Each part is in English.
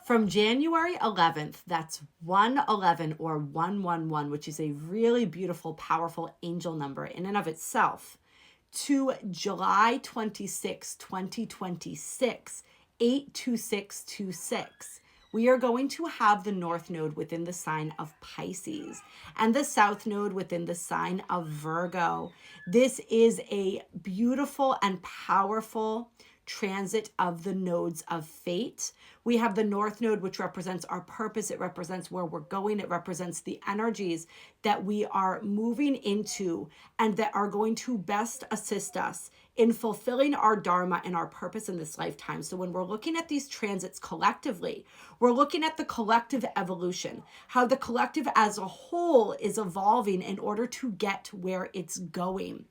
From January 11th, that's 111 or 111, which is a really beautiful, powerful angel number in and of itself, to July 26, 2026, 82626. We are going to have the North Node within the sign of Pisces and the South Node within the sign of Virgo. This is a beautiful and powerful transit of the nodes of fate. We have the North Node, which represents our purpose. It represents where we're going. It represents the energies that we are moving into and that are going to best assist us in fulfilling our dharma and our purpose in this lifetime. So when we're looking at these transits collectively, we're looking at the collective evolution, how the collective as a whole is evolving in order to get where it's going.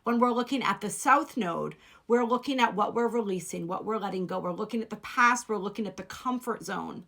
When we're looking at the South Node, we're looking at what we're releasing, what we're letting go. We're looking at the past. We're looking at the comfort zone.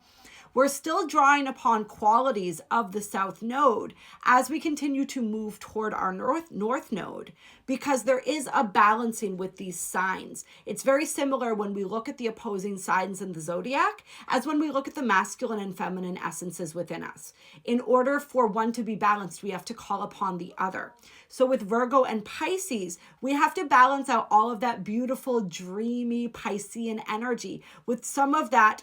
We're still drawing upon qualities of the South Node as we continue to move toward our North Node, because there is a balancing with these signs. It's very similar when we look at the opposing signs in the zodiac as when we look at the masculine and feminine essences within us. In order for one to be balanced, we have to call upon the other. So with Virgo and Pisces, we have to balance out all of that beautiful, dreamy Piscean energy with some of that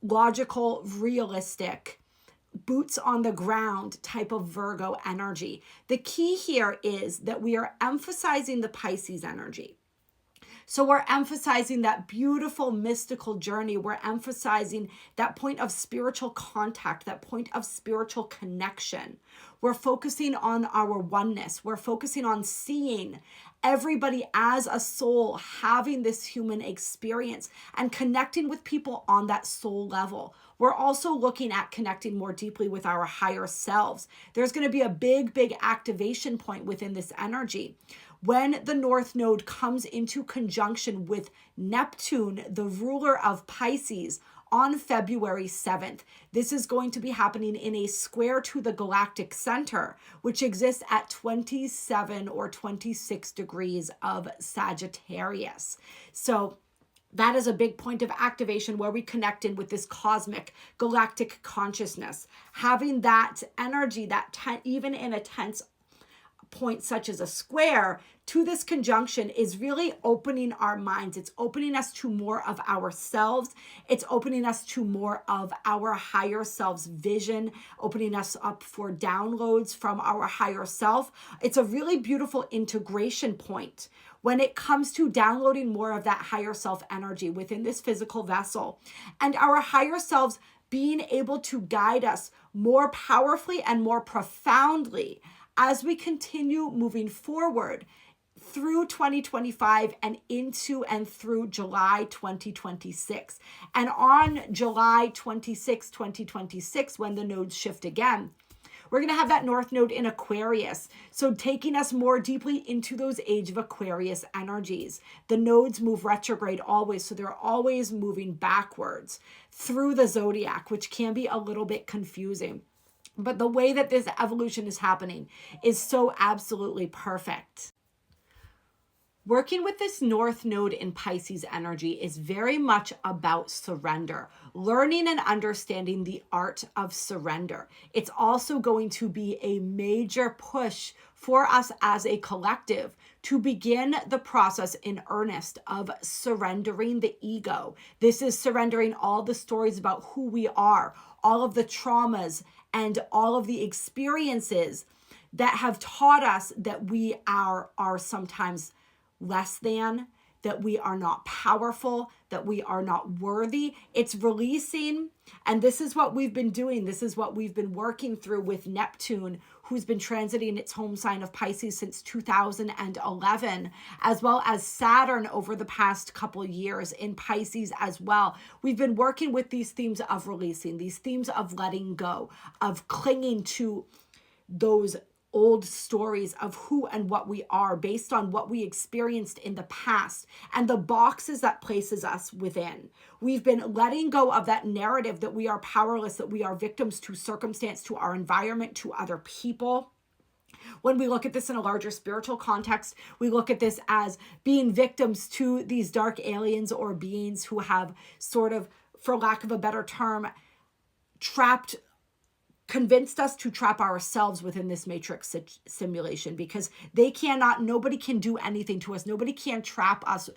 logical, realistic, boots on the ground type of Virgo energy. The key here is that we are emphasizing the Pisces energy. So we're emphasizing that beautiful mystical journey. We're emphasizing that point of spiritual contact, that point of spiritual connection. We're focusing on our oneness. We're focusing on seeing everybody as a soul, having this human experience and connecting with people on that soul level. We're also looking at connecting more deeply with our higher selves. There's going to be a big activation point within this energy. When the North Node comes into conjunction with Neptune, the ruler of Pisces, on February 7th. This is going to be happening in a square to the galactic center, which exists at 27 or 26 degrees of Sagittarius. So that is a big point of activation where we connect in with this cosmic galactic consciousness. Having that energy, even in a tense point such as a square to this conjunction, is really opening our minds. It's opening us to more of ourselves. It's opening us to more of our higher self's vision, opening us up for downloads from our higher self. It's a really beautiful integration point when it comes to downloading more of that higher self energy within this physical vessel, and our higher selves being able to guide us more powerfully and more profoundly as we continue moving forward through 2025 and into and through July 2026. And on July 26, 2026, when the nodes shift again, we're going to have that North Node in Aquarius. So taking us more deeply into those age of Aquarius energies. The nodes move retrograde always, so they're always moving backwards through the zodiac, which can be a little bit confusing. But the way that this evolution is happening is so absolutely perfect. Working with this North Node in Pisces energy is very much about surrender, learning and understanding the art of surrender. It's also going to be a major push for us as a collective to begin the process in earnest of surrendering the ego. This is surrendering all the stories about who we are, all of the traumas and all of the experiences that have taught us that we are sometimes less than, that we are not powerful, that we are not worthy. It's releasing, and this is what we've been doing. This is what we've been working through with Neptune, who's been transiting its home sign of Pisces since 2011, as well as Saturn over the past couple years in Pisces as well. We've been working with these themes of releasing, these themes of letting go, of clinging to those old stories of who and what we are based on what we experienced in the past and the boxes that places us within. We've been letting go of that narrative that we are powerless, that we are victims to circumstance, to our environment, to other people. When we look at this in a larger spiritual context, we look at this as being victims to these dark aliens or beings who have sort of for lack of a better term, convinced us to trap ourselves within this matrix simulation, because nobody can do anything to us. Nobody can trap us.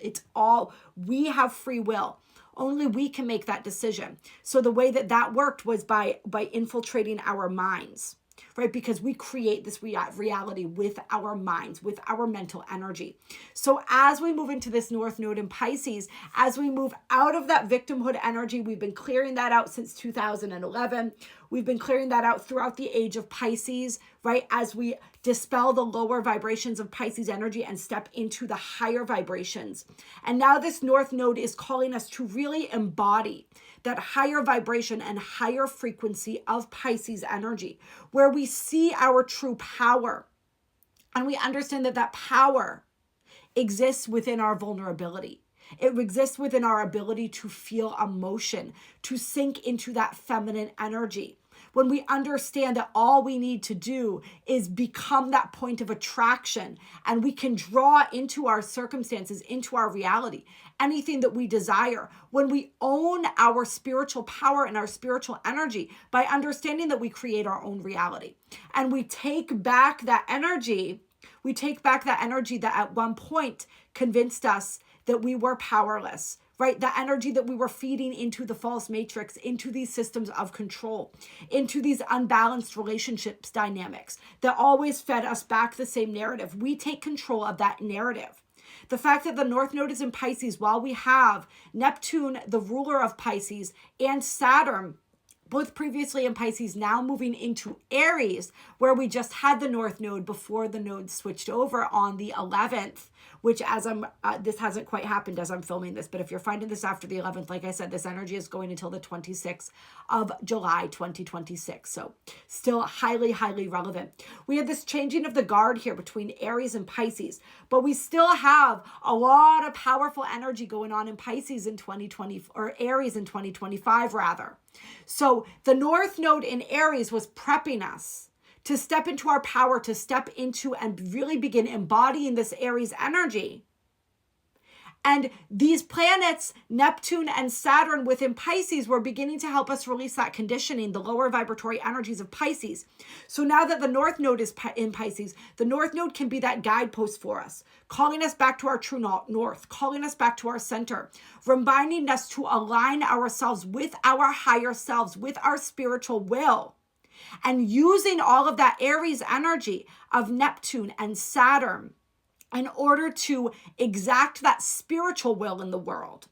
We have free will. Only we can make that decision. So the way that worked was by infiltrating our minds, right? Because we create this reality with our minds, with our mental energy. So as we move into this North Node in Pisces, as we move out of that victimhood energy, we've been clearing that out since 2011. We've been clearing that out throughout the age of Pisces, right? As we dispel the lower vibrations of Pisces energy and step into the higher vibrations. And now this North Node is calling us to really embody that higher vibration and higher frequency of Pisces energy, where we see our true power. And we understand that power exists within our vulnerability. It exists within our ability to feel emotion, to sink into that feminine energy. When we understand that all we need to do is become that point of attraction, and we can draw into our circumstances, into our reality, anything that we desire. When we own our spiritual power and our spiritual energy by understanding that we create our own reality, and we take back that energy that at one point convinced us that we were powerless, right? The energy that we were feeding into the false matrix, into these systems of control, into these unbalanced relationships dynamics that always fed us back the same narrative. We take control of that narrative. The fact that the North Node is in Pisces, while we have Neptune, the ruler of Pisces, and Saturn, both previously in Pisces, now moving into Aries, where we just had the North Node before the node switched over on the 11th, which this hasn't quite happened as I'm filming this, but if you're finding this after the 11th, like I said, this energy is going until the 26th of July, 2026. So still highly, highly relevant. We have this changing of the guard here between Aries and Pisces, but we still have a lot of powerful energy going on in Pisces in 2020, or Aries in 2025 rather. So the North Node in Aries was prepping us to step into our power, to step into and really begin embodying this Aries energy. And these planets, Neptune and Saturn within Pisces, were beginning to help us release that conditioning, the lower vibratory energies of Pisces. So now that the North Node is in Pisces, the North Node can be that guidepost for us, calling us back to our true north, calling us back to our center, reminding us to align ourselves with our higher selves, with our spiritual will. And using all of that Aries energy of Neptune and Saturn in order to exact that spiritual will in the world.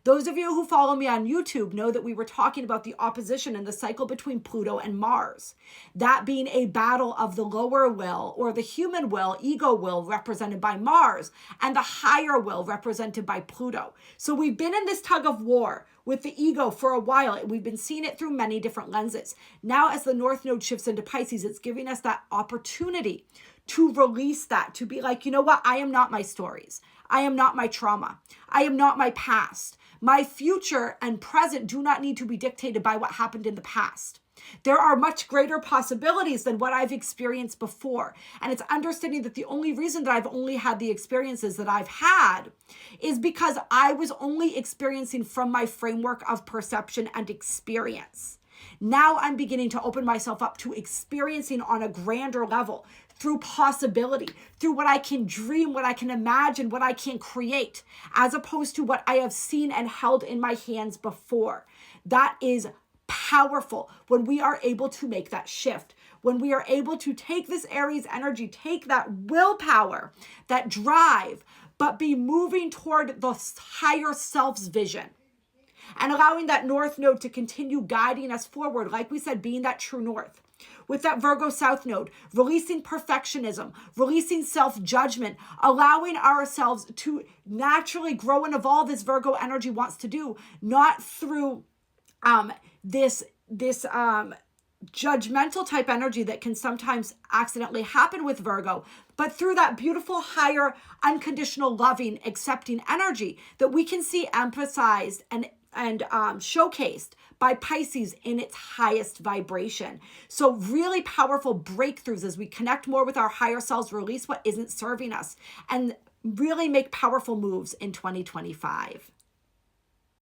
Those of you who follow me on YouTube know that we were talking about the opposition and the cycle between Pluto and Mars. That being a battle of the lower will, or the human will, ego will, represented by Mars, and the higher will represented by Pluto. So we've been in this tug of war with the ego for a while. We've been seeing it through many different lenses. Now, as the North Node shifts into Pisces, it's giving us that opportunity to release that, to be like, you know what? I am not my stories. I am not my trauma. I am not my past. My future and present do not need to be dictated by what happened in the past. There are much greater possibilities than what I've experienced before. And it's understanding that the only reason that I've only had the experiences that I've had is because I was only experiencing from my framework of perception and experience. Now I'm beginning to open myself up to experiencing on a grander level, through possibility, through what I can dream, what I can imagine, what I can create, as opposed to what I have seen and held in my hands before. That is powerful when we are able to make that shift, when we are able to take this Aries energy, take that willpower, that drive, but be moving toward the higher self's vision. And allowing that North Node to continue guiding us forward, like we said, being that true north. With that Virgo South Node, releasing perfectionism, releasing self-judgment, allowing ourselves to naturally grow and evolve as Virgo energy wants to do, not through this judgmental type energy that can sometimes accidentally happen with Virgo, but through that beautiful, higher, unconditional, loving, accepting energy that we can see emphasized and showcased by Pisces in its highest vibration. So really powerful breakthroughs as we connect more with our higher selves, release what isn't serving us, and really make powerful moves in 2025.